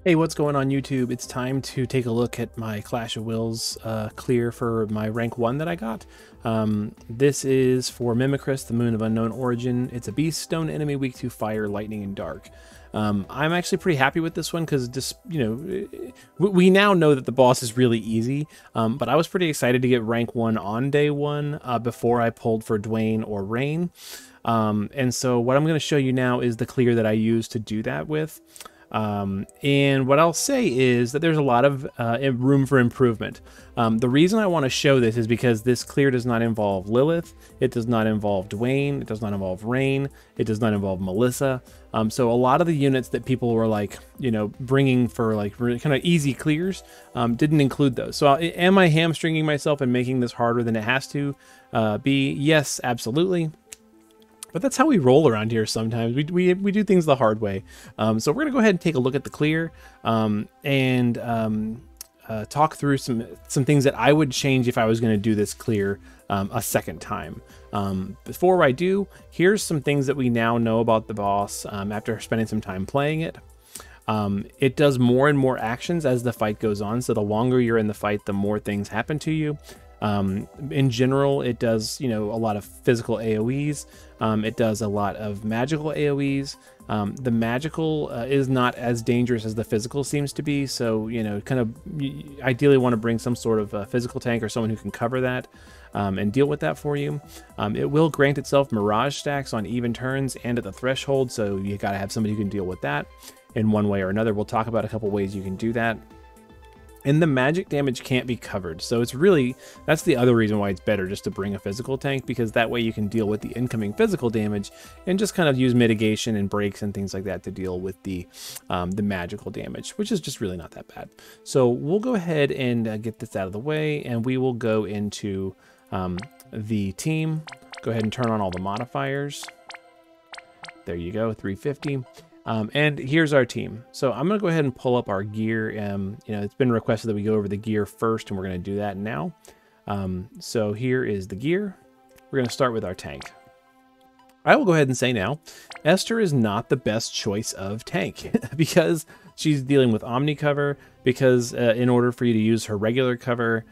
Hey, what's going on YouTube? It's time to take a look at my Clash of Wills clear for my rank 1 that I got. This is for Mimikres, the Moon of Unknown Origin. It's a Beast, Stone enemy, weak to Fire, Lightning, and Dark. I'm actually pretty happy with this one because just, we now know that the boss is really easy, but I was pretty excited to get rank 1 on day 1 before I pulled for Duane or Rain. And so what I'm going to show you now is the clear that I used to do that with. And what I'll say is that there's a lot of room for improvement. The reason I want to show this is because this clear does not involve Lilith, it does not involve Duane, it does not involve Rain, it does not involve Melissa. So a lot of the units that people were like, bringing for like really kind of easy clears didn't include those. So am I hamstringing myself and making this harder than it has to be? Yes, absolutely. But that's how we roll around here sometimes. We do things the hard way. So we're going to go ahead and take a look at the clear and talk through some things that I would change if I was going to do this clear a second time. Before I do, here's some things that we now know about the boss after spending some time playing it. It does more and more actions as the fight goes on. So the longer you're in the fight, the more things happen to you. In general, it does, a lot of physical AoEs. It does a lot of magical AoEs. The magical is not as dangerous as the physical seems to be. So, kind of ideally want to bring some sort of physical tank or someone who can cover that and deal with that for you. It will grant itself mirage stacks on even turns and at the threshold. So you got to have somebody who can deal with that in one way or another. We'll talk about a couple ways you can do that. And the magic damage can't be covered. So it's really, that's the other reason why it's better just to bring a physical tank, because that way you can deal with the incoming physical damage and just kind of use mitigation and breaks and things like that to deal with the magical damage, which is just really not that bad. So we'll go ahead and get this out of the way, and we will go into the team. Go ahead and turn on all the modifiers. There you go, 350. And here's our team. So I'm going to go ahead and pull up our gear. It's been requested that we go over the gear first, and we're going to do that now. So here is the gear. We're going to start with our tank. I will go ahead and say now, Esther is not the best choice of tank because she's dealing with Omni cover, because in order for you to use her regular cover,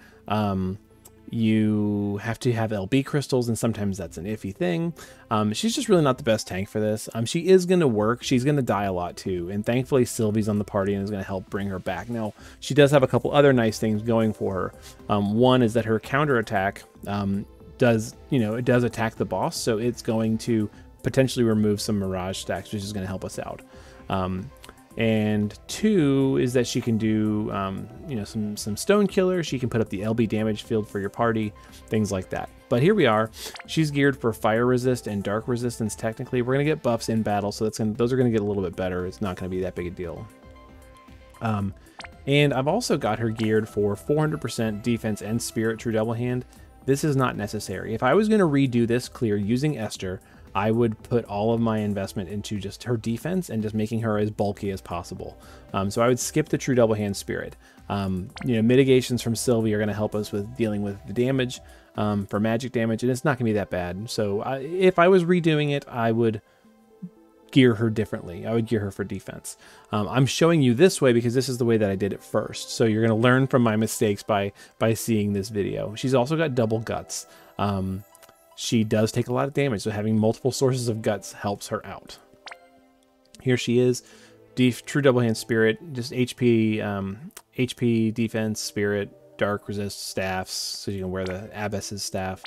you have to have LB crystals, and sometimes that's an iffy thing. She's just really not the best tank for this. She is going to work. She's going to die a lot too, and thankfully Sylvie's on the party and is going to help bring her back. Now, she does have a couple other nice things going for her. One is that her counterattack does attack the boss, so it's going to potentially remove some mirage stacks, which is going to help us out. And two is that she can do, some stone killer. She can put up the LB damage field for your party, things like that. But here we are. She's geared for fire resist and dark resistance. Technically, we're gonna get buffs in battle, so those are gonna get a little bit better. It's not gonna be that big a deal. And I've also got her geared for 400% defense and spirit true double hand. This is not necessary. If I was gonna redo this clear using Esther, I would put all of my investment into just her defense and just making her as bulky as possible. So I would skip the true double hand spirit. Mitigations from Sylvie are going to help us with dealing with the damage for magic damage, and it's not going to be that bad. So if I was redoing it, I would gear her differently. I would gear her for defense. I'm showing you this way because this is the way that I did it first. So you're going to learn from my mistakes by seeing this video. She's also got double guts. She does take a lot of damage, so having multiple sources of guts helps her out. Here she is, true double hand spirit, just HP, defense, spirit, dark resist staffs, so you can wear the Abbess's staff,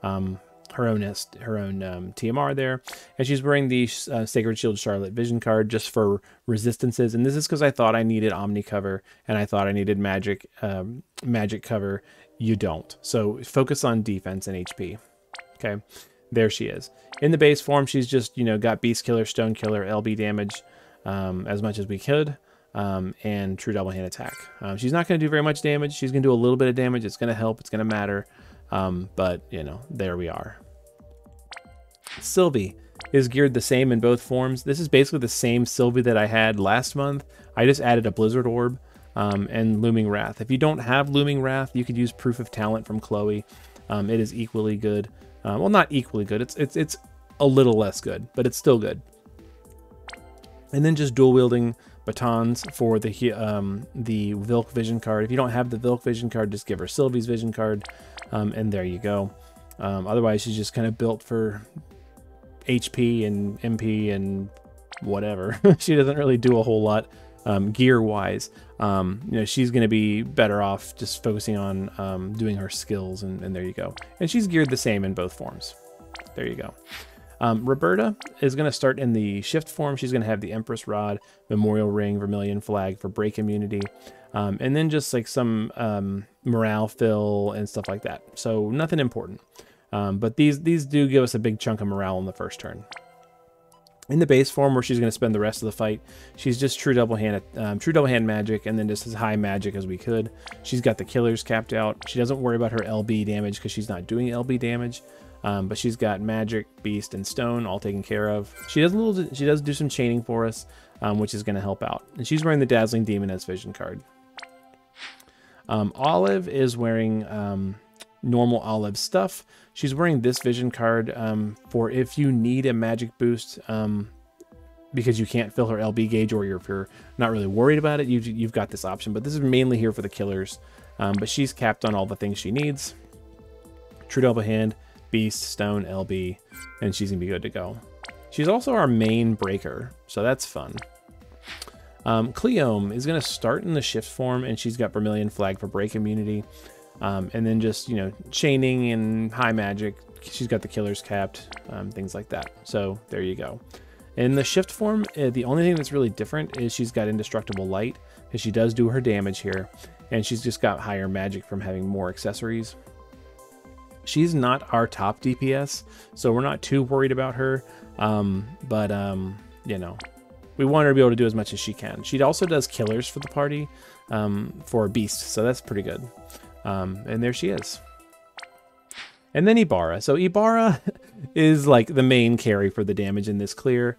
her own TMR there, and she's wearing the Sacred Shield Charlotte Vision card just for resistances, and this is because I thought I needed Omni cover and I thought I needed magic cover. You don't, so focus on defense and HP. Okay, there she is. In the base form, she's just, got Beast Killer, Stone Killer, LB damage as much as we could, and true double hand attack. She's not going to do very much damage. She's going to do a little bit of damage. It's going to help. It's going to matter. But, there we are. Sylvie is geared the same in both forms. This is basically the same Sylvie that I had last month. I just added a Blizzard Orb and Looming Wrath. If you don't have Looming Wrath, you could use Proof of Talent from Chloe. It is equally good. Well, not equally good. It's a little less good, but it's still good. And then just dual wielding batons for the Vilk vision card. If you don't have the Vilk vision card, just give her Sylvie's vision card, and there you go. Otherwise, she's just kind of built for HP and MP and whatever. She doesn't really do a whole lot gear-wise. You know, she's going to be better off just focusing on doing her skills, and there you go. And she's geared the same in both forms. There you go. Roberta is going to start in the shift form. She's going to have the Empress Rod, Memorial Ring, Vermilion Flag for break immunity, and then just like some morale fill and stuff like that. So nothing important. But these do give us a big chunk of morale in the first turn. In the base form, where she's going to spend the rest of the fight, she's just true double hand magic, and then just as high magic as we could. She's got the killers capped out. She doesn't worry about her LB damage because she's not doing LB damage. But she's got magic, beast, and stone all taken care of. She does do some chaining for us, which is going to help out. And she's wearing the Dazzling Demon as vision card. Olive is wearing normal Olive stuff. She's wearing this vision card for if you need a magic boost because you can't fill her LB gauge, or if you're not really worried about it, you've got this option. But this is mainly here for the killers. But she's capped on all the things she needs. True double hand, beast, stone, LB, and she's gonna be good to go. She's also our main breaker, so that's fun. Cleome is gonna start in the shift form, and she's got Vermilion Flag for break immunity, and then just, you know, chaining and high magic. She's got the killers capped, things like that. So there you go. In the shift form, the only thing that's really different is she's got Indestructible Light, because she does do her damage here, and she's just got higher magic from having more accessories. She's not our top DPS, so we're not too worried about her, but you know, we want her to be able to do as much as she can. She also does killers for the party for a beast, so that's pretty good. And there she is. And then Ibarra. So Ibarra is like the main carry for the damage in this clear.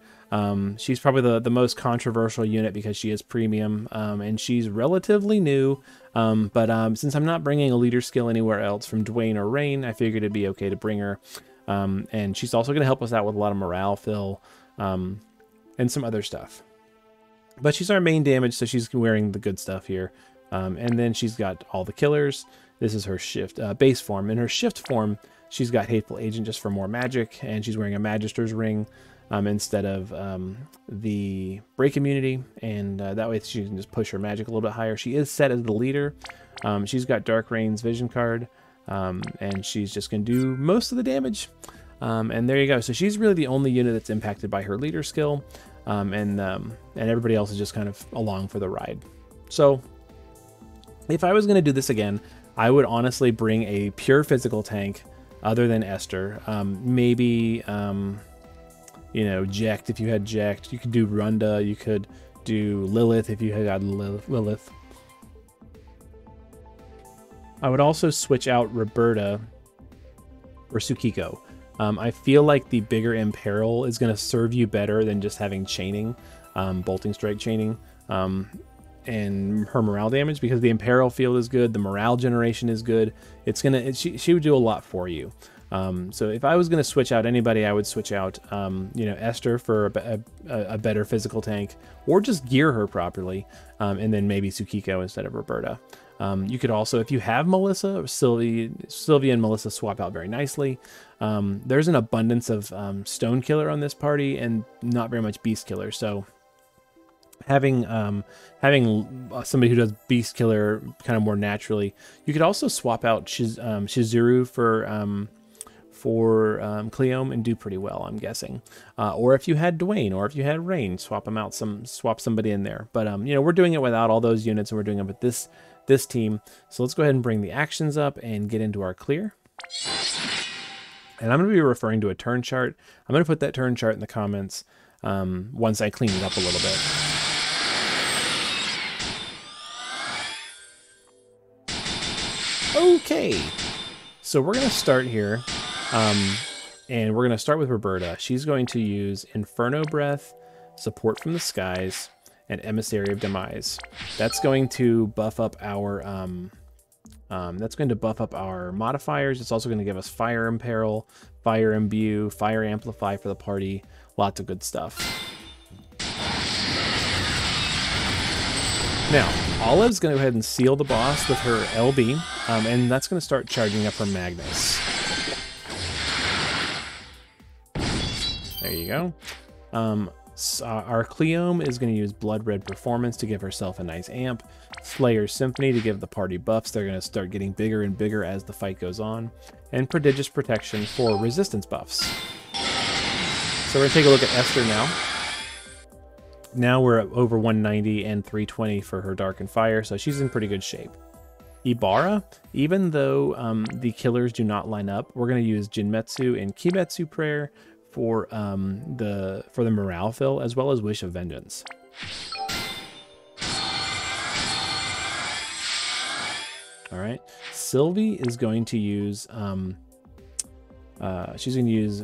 She's probably the most controversial unit because she is premium, and she's relatively new. But since I'm not bringing a leader skill anywhere else from Duane or Rain, I figured it'd be okay to bring her. And she's also going to help us out with a lot of morale fill and some other stuff. But she's our main damage, so she's wearing the good stuff here. And then she's got all the killers. This is her shift base form. In her shift form, she's got Hateful Agent just for more magic, and she's wearing a Magister's Ring instead of the break immunity, and that way she can just push her magic a little bit higher. She is set as the leader. She's got Dark Rain's vision card, and she's just going to do most of the damage. And there you go. So she's really the only unit that's impacted by her leader skill, and everybody else is just kind of along for the ride. So if I was going to do this again, I would honestly bring a pure physical tank other than Esther. Maybe, you know, Jecht if you had Jecht. You could do Runda. You could do Lilith if you had got Lilith. I would also switch out Roberta or Tsukiko. I feel like the bigger Imperil is going to serve you better than just having chaining, bolting strike chaining. And her morale damage, because the Imperil field is good, the morale generation is good. It's gonna she would do a lot for you. So if I was gonna switch out anybody, I would switch out you know, Esther for a better physical tank, or just gear her properly, and then maybe Tsukiko instead of Roberta. You could also, if you have Melissa, Sylvie and Melissa swap out very nicely. There's an abundance of Stone Killer on this party and not very much Beast Killer, so having somebody who does Beast Killer kind of more naturally. You could also swap out Shizuru for Cleome and do pretty well, I'm guessing. Or if you had Duane, or if you had Rain, swap somebody in there. But you know, we're doing it without all those units, and we're doing it with this team. So let's go ahead and bring the actions up and get into our clear. And I'm going to be referring to a turn chart. I'm going to put that turn chart in the comments once I clean it up a little bit. Okay, so we're going to start here, and we're going to start with Roberta. She's going to use Inferno Breath, Support from the Skies, and Emissary of Demise. That's going to buff up our modifiers. It's also going to give us Fire Imperil, Fire Imbue, Fire Amplify for the party. Lots of good stuff. Now, Olive's going to go ahead and seal the boss with her LB, and that's going to start charging up her Magnus. There you go. Our Cleome is going to use Blood Red Performance to give herself a nice amp. Slayer's Symphony to give the party buffs. They're going to start getting bigger and bigger as the fight goes on. And Prodigious Protection for resistance buffs. So we're going to take a look at Esther now. Now we're at over 190 and 320 for her Dark and Fire, so she's in pretty good shape. Ibarra, even though the killers do not line up, we're going to use Jinmetsu and Kimetsu Prayer for the morale fill, as well as Wish of Vengeance. All right, Sylvie is going to use she's going to use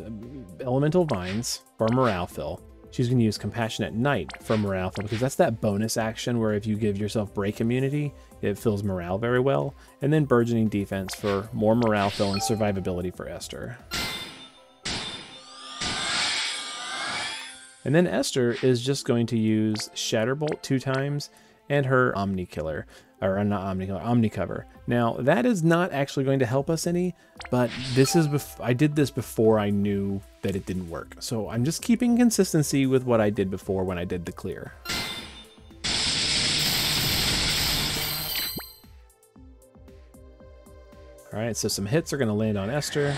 Elemental Vines for morale fill. She's going to use Compassionate Night for morale fill, because that's that bonus action where if you give yourself break immunity, it fills morale very well. And then Burgeoning Defense for more morale fill and survivability for Esther. And then Esther is just going to use Shatterbolt 2 times and her Omni Killer, or not Omni Killer, Omni Cover. Now that is not actually going to help us any, but this is I did this before I knew that it didn't work. So I'm just keeping consistency with what I did before when I did the clear. All right, so some hits are going to land on Esther.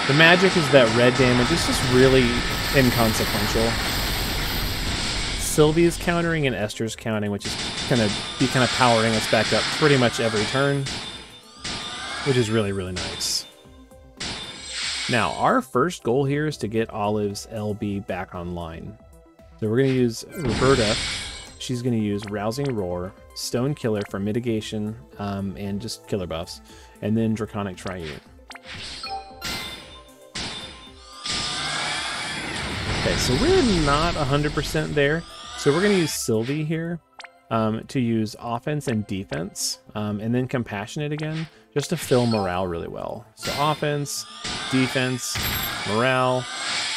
The magic is that red damage is just really inconsequential. Sylvie's countering and Esther's counting, which is going to be kind of powering us back up pretty much every turn, which is really, really nice. Now, our first goal here is to get Olive's LB back online. So we're going to use Roberta. She's going to use Rousing Roar, Stone Killer for mitigation, and just killer buffs, and then Draconic Triune. Okay, so we're not 100% there. So we're going to use Sylvie here to use offense and defense, and then Compassionate again, just to fill morale really well. So offense, defense, morale,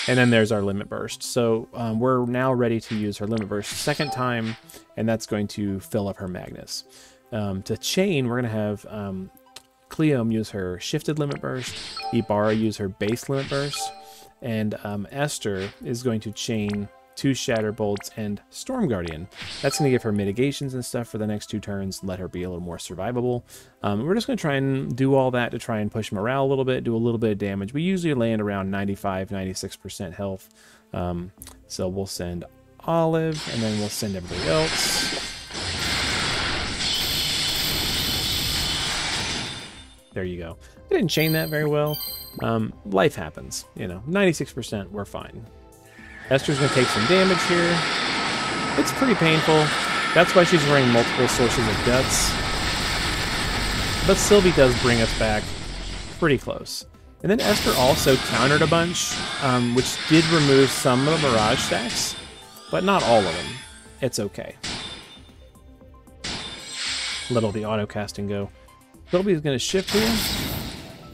and then there's our Limit Burst. So we're now ready to use her Limit Burst second time, and that's going to fill up her Magnus. To chain, we're going to have Cleome use her Shifted Limit Burst, Ibarra use her Base Limit Burst, and Esther is going to chain 2 Shatterbolts and Storm Guardian. That's going to give her mitigations and stuff for the next 2 turns, let her be a little more survivable. We're just going to try and do all that to try and push morale a little bit, do a little bit of damage. We usually land around 95, 96% health. So we'll send Olive, and then we'll send everybody else. There you go. I didn't chain that very well. Life happens, you know, 96%, we're fine. Esther's going to take some damage here. It's pretty painful. That's why she's wearing multiple sources of guts. But Sylvie does bring us back pretty close. And then Esther also countered a bunch, which did remove some of the Mirage stacks, but not all of them. It's okay. Let all the auto casting go. Sylvie is going to shift here,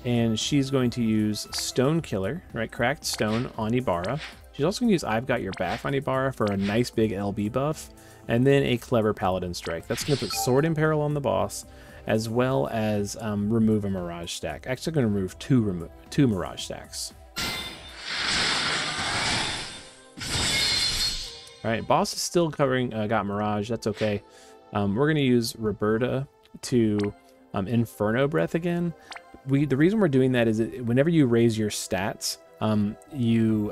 and she's going to use Stone Killer, right? Cracked Stone on Ibarra. She's also going to use I've Got Your Back on Ibarra for a nice big LB buff, and then a Clever Paladin Strike. That's going to put Sword in Peril on the boss, as well as remove a Mirage stack. Actually going to remove two Mirage stacks. Alright, boss is still covering, got Mirage, that's okay. We're going to use Roberta to Inferno Breath again. The reason we're doing that is that whenever you raise your stats, you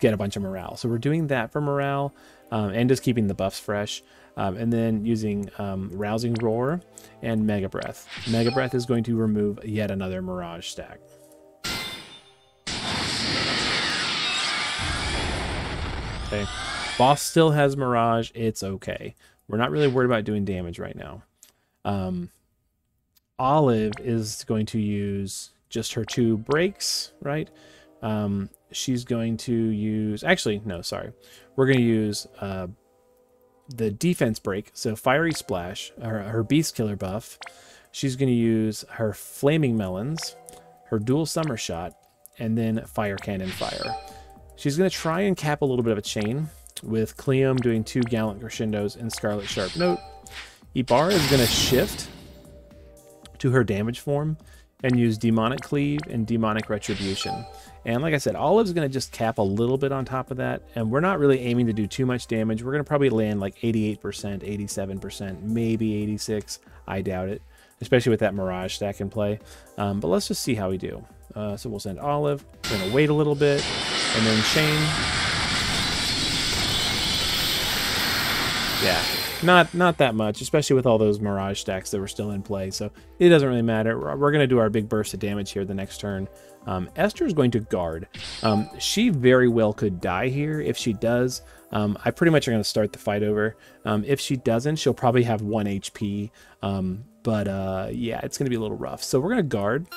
get a bunch of morale. So we're doing that for morale, and just keeping the buffs fresh. And then using Rousing Roar and Mega Breath. Mega Breath is going to remove yet another Mirage stack. Okay, boss still has Mirage, it's okay. We're not really worried about doing damage right now. Olive is going to use just her 2 breaks, right? She's going to use, actually, no, sorry. We're going to use the defense break, so Fiery Splash, her Beast Killer buff. She's going to use her Flaming Melons, her Dual Summer Shot, and then Fire Cannon Fire. She's going to try and cap a little bit of a chain with Cleome doing 2 Gallant Crescendos and Scarlet Sharp Note. Ibarra is going to shift to her damage form and use Demonic Cleave and Demonic Retribution. And like I said, Olive's going to just cap a little bit on top of that, and we're not really aiming to do too much damage. We're going to probably land like 88%, 87%, maybe 86. I doubt it, especially with that Mirage stack in play. But let's just see how we do. So we'll send Olive. We're going to wait a little bit, and then Shane. Yeah, not that much, especially with all those Mirage stacks that were still in play. So it doesn't really matter. We're going to do our big burst of damage here the next turn. Esther's going to guard. She very well could die here. If she does, I pretty much are going to start the fight over. If she doesn't, she'll probably have 1 HP. Yeah, it's going to be a little rough. So we're going to guard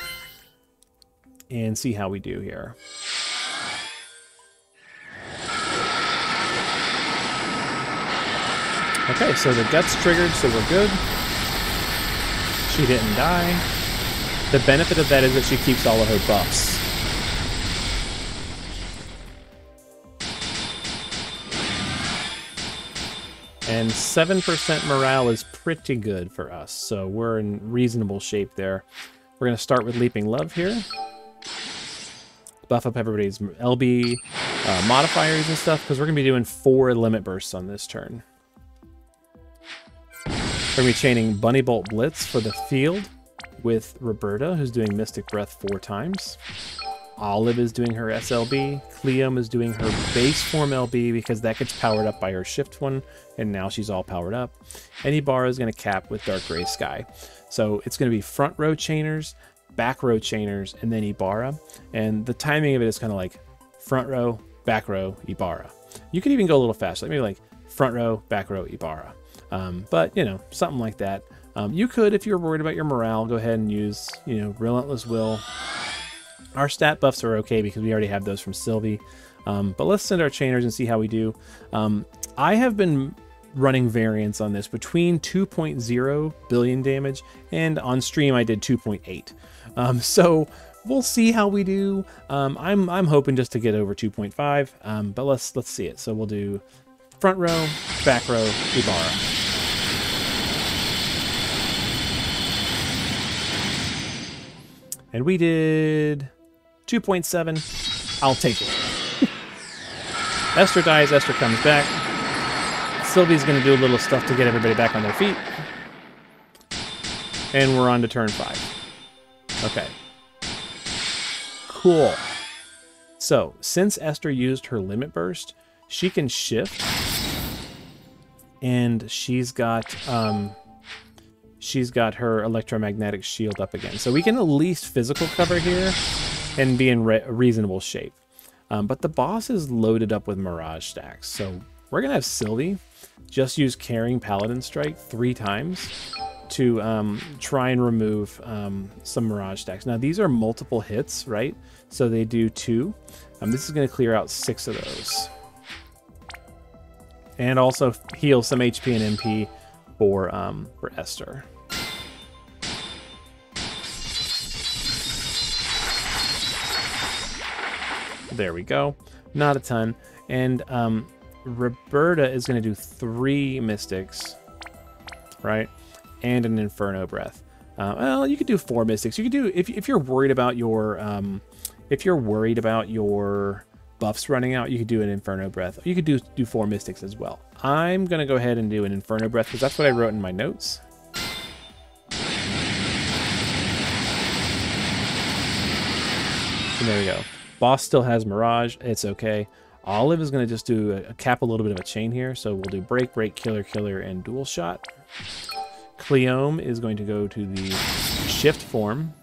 and see how we do here. Okay, so the gut's triggered, so we're good. She didn't die. The benefit of that is that she keeps all of her buffs. And 7% morale is pretty good for us, so we're in reasonable shape there. We're going to start with Leaping Love here. Buff up everybody's LB modifiers and stuff, because we're going to be doing 4 limit bursts on this turn. We're going to be chaining Bunny Bolt Blitz for the field with Roberta, who's doing Mystic Breath 4 times. Olive is doing her SLB. Cleome is doing her base form LB because that gets powered up by her shift one, and now she's all powered up. And Ibarra is going to cap with Dark Gray Sky. So it's going to be front row chainers, back row chainers, and then Ibarra. And the timing of it is kind of like front row, back row, Ibarra. You could even go a little faster, like maybe like front row, back row, Ibarra. But, you know, something like that. You could, if you're worried about your morale, go ahead and use, you know, Relentless Will. Our stat buffs are okay because we already have those from Sylvie. But let's send our chainers and see how we do. I have been running variants on this between 2.0 billion damage, and on stream I did 2.8. So we'll see how we do. I'm hoping just to get over 2.5, but let's see it. So we'll do front row, back row, Ibarra. And we did 2.7. I'll take it. Esther dies, Esther comes back. Sylvie's going to do a little stuff to get everybody back on their feet. And we're on to turn 5. Okay. Cool. So, since Esther used her limit burst, she can shift. And she's got her electromagnetic shield up again. So we can at least physical cover here and be in reasonable shape. But the boss is loaded up with Mirage stacks. So we're going to have Sylvie just use Carrying Paladin Strike 3 times to try and remove some Mirage stacks. Now these are multiple hits, right? So they do 2. This is going to clear out 6 of those. And also heal some HP and MP for Esther. There we go. Not a ton. And Roberta is going to do 3 Mystics, right? And an Inferno Breath. Well, you could do 4 Mystics. You could do, if you're worried about your buffs running out, you could do an Inferno Breath. You could do 4 Mystics as well. I'm going to go ahead and do an Inferno Breath because that's what I wrote in my notes. And there we go. Boss still has Mirage. It's okay. Olive is going to just do a cap a little bit of a chain here. So we'll do Break, Break, Killer, Killer, and Dual Shot. Cleome is going to go to the Shift form.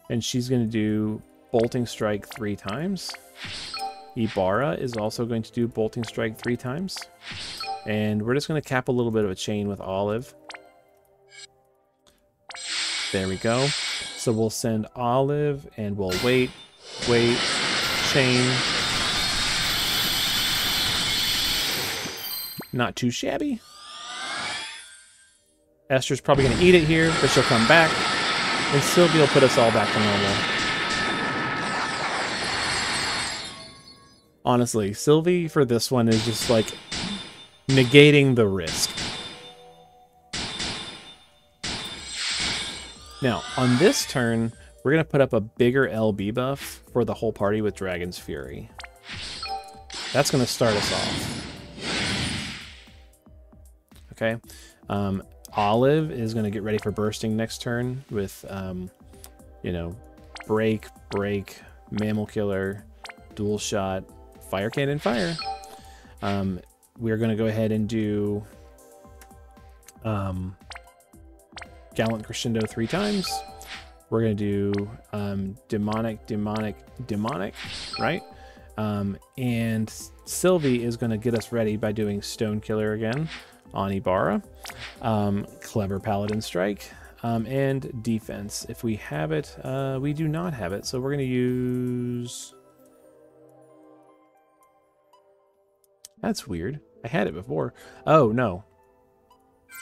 And she's going to do Bolting Strike 3 times. Ibarra is also going to do Bolting Strike 3 times. And we're just going to cap a little bit of a chain with Olive. There we go. So we'll send Olive and we'll wait, chain. Not too shabby. Esther's probably going to eat it here, but she'll come back. And Sylvie will put us all back to normal. Honestly, Sylvie for this one is just like negating the risk. Now, on this turn, we're going to put up a bigger LB buff for the whole party with Dragon's Fury. That's going to start us off. Okay. Olive is going to get ready for bursting next turn with, you know, break, mammal killer, dual shot, fire cannon, fire. We're going to go ahead and do Gallant Crescendo 3 times. We're going to do demonic, right? And Sylvie is going to get us ready by doing Stone Killer again on Ibarra. Clever Paladin Strike. And defense. If we have it, we do not have it. So we're going to use... That's weird. I had it before. Oh, no.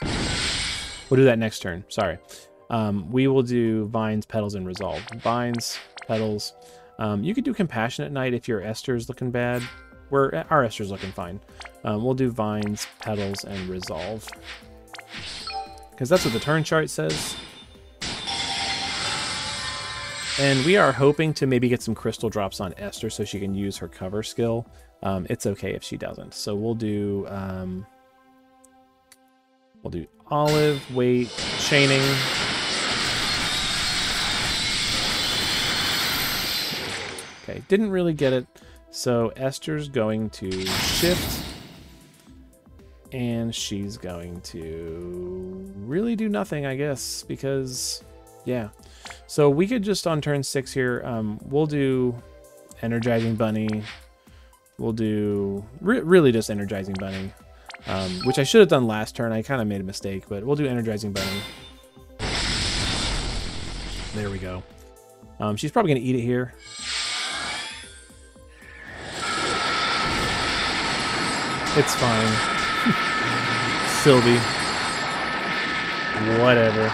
We'll do that next turn. Sorry. We will do Vines, Petals, and Resolve. Vines, Petals. You could do Compassionate Knight if your Esther's looking bad. Our Esther's looking fine. We'll do Vines, Petals, and Resolve. Because that's what the turn chart says. And we are hoping to maybe get some crystal drops on Esther so she can use her cover skill. It's okay if she doesn't. So we'll do Olive, Weight, Chaining. Okay, didn't really get it. So Esther's going to shift. And she's going to really do nothing, I guess, because, yeah. So we could just, on turn 6 here, we'll do Energizing Bunny. We'll do, really just Energizing Bunny, which I should have done last turn. I kind of made a mistake, but we'll do Energizing Bunny. There we go. She's probably going to eat it here. It's fine. Sylvie. Whatever.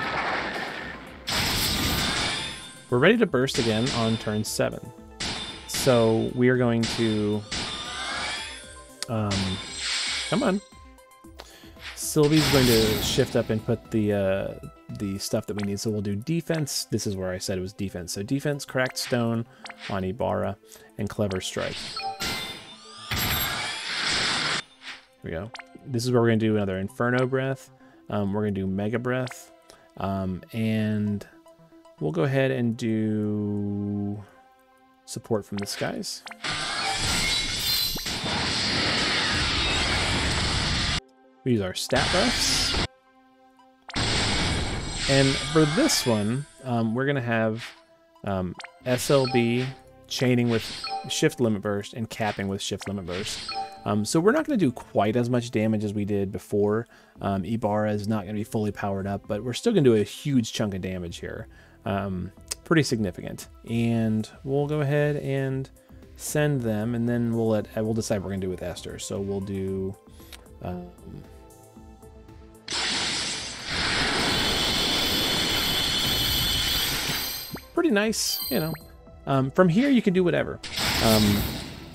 We're ready to burst again on turn 7. So we are going to... come on. Sylvie's going to shift up and put the stuff that we need. So we'll do defense. This is where I said it was defense. So defense, Cracked Stone on Ibarra, and Clever Strike. Here we go. This is where we're going to do another Inferno Breath. We're going to do Mega Breath. And we'll go ahead and do Support from the Skies. We use our stat buffs. And for this one, we're going to have SLB, Chaining with Shift Limit Burst, and Capping with Shift Limit Burst. So we're not going to do quite as much damage as we did before. Ibarra is not going to be fully powered up, but we're still going to do a huge chunk of damage here. Pretty significant. And we'll go ahead and send them, and then we'll decide what we're going to do with Esther. So we'll do... pretty nice, you know. From here, you can do whatever.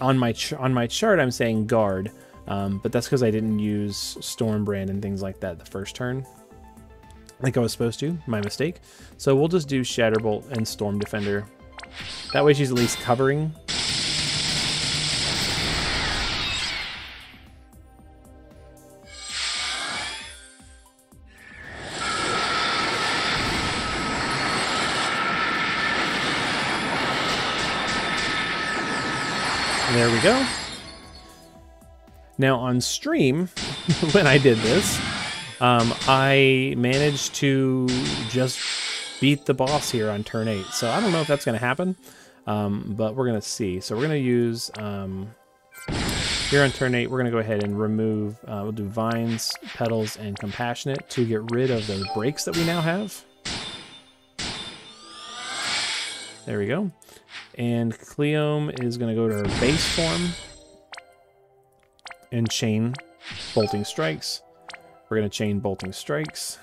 On my chart, I'm saying guard, but that's because I didn't use Stormbrand and things like that the first turn. I think I was supposed to. My mistake. So we'll just do Shatterbolt and Storm Defender. That way she's at least covering. There we go. Now on stream, when I did this, I managed to just beat the boss here on turn 8. So I don't know if that's going to happen, but we're going to see. So we're going to use, here on turn 8, we're going to go ahead and remove, we'll do Vines, Petals, and Compassionate to get rid of those breaks that we now have. There we go. And Cleome is going to go to her base form and chain Bolting Strikes. We're going to chain Bolting Strikes.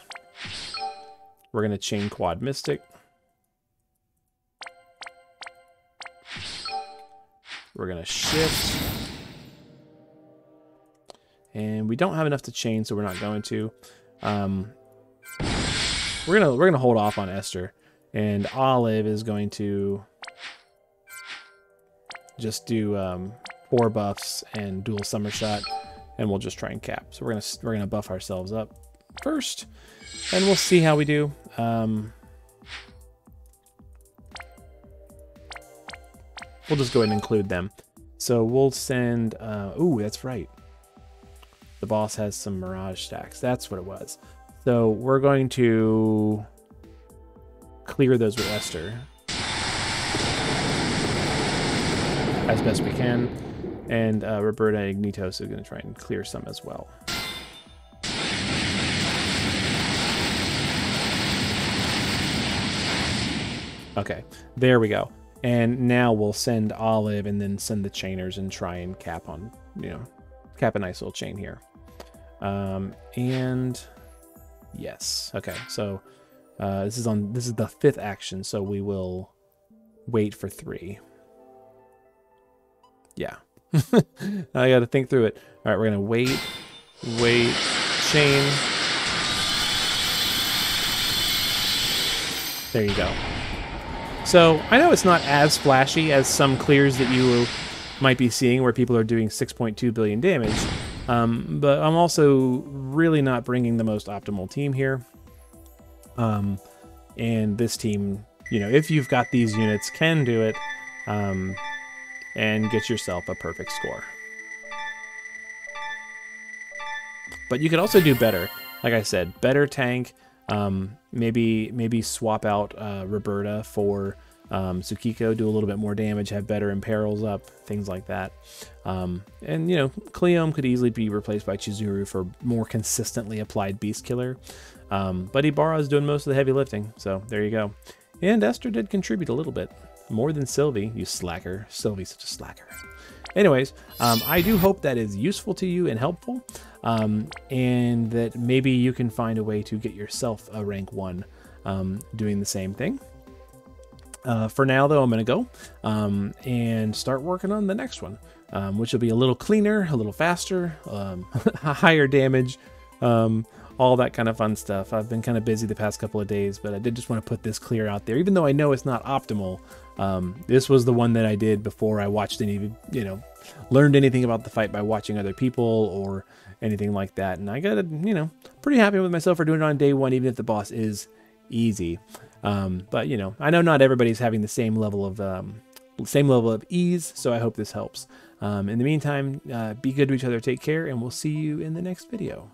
We're going to chain Quad Mystic. We're going to shift. And we don't have enough to chain, so we're not going to. We're gonna hold off on Esther, and Olive is going to just do 4 buffs and dual summer shot, and we'll just try and cap. So we're gonna buff ourselves up first, and we'll see how we do. We'll just go ahead and include them. So we'll send. Ooh, that's right. The boss has some Mirage stacks. That's what it was. So we're going to clear those with Esther as best we can. And Roberta and Ignitos are going to try and clear some as well. Okay, there we go. And now we'll send Olive and then send the chainers and try and cap on, cap a nice little chain here. And yes, okay, so this is the 5th action, so we will wait for 3. Yeah. I gotta think through it. All right, we're gonna wait, chain. There you go. So I know it's not as flashy as some clears that you might be seeing where people are doing 6.2 billion damage, but I'm also really not bringing the most optimal team here. And this team, if you've got these units, can do it, and get yourself a perfect score. But you could also do better. Like I said, better tank. Maybe swap out Roberta for Tsukiko, do a little bit more damage, have better imperils up, things like that. And Cleome could easily be replaced by Chizuru for more consistently applied beast killer. But Ibarra is doing most of the heavy lifting, so there you go. And Esther did contribute a little bit. More than Sylvie, you slacker. Sylvie's such a slacker. Anyways, I do hope that is useful to you and helpful, and that maybe you can find a way to get yourself a rank 1 doing the same thing. For now, though, I'm going to go and start working on the next one, which will be a little cleaner, a little faster, higher damage, all that kind of fun stuff. I've been kind of busy the past couple of days, but I did just want to put this clear out there, even though I know it's not optimal. This was the one that I did before I watched any, learned anything about the fight by watching other people or anything like that. And I got, pretty happy with myself for doing it on day 1, even if the boss is easy. But I know not everybody's having the same level of ease, so I hope this helps. In the meantime, be good to each other, take care, and we'll see you in the next video.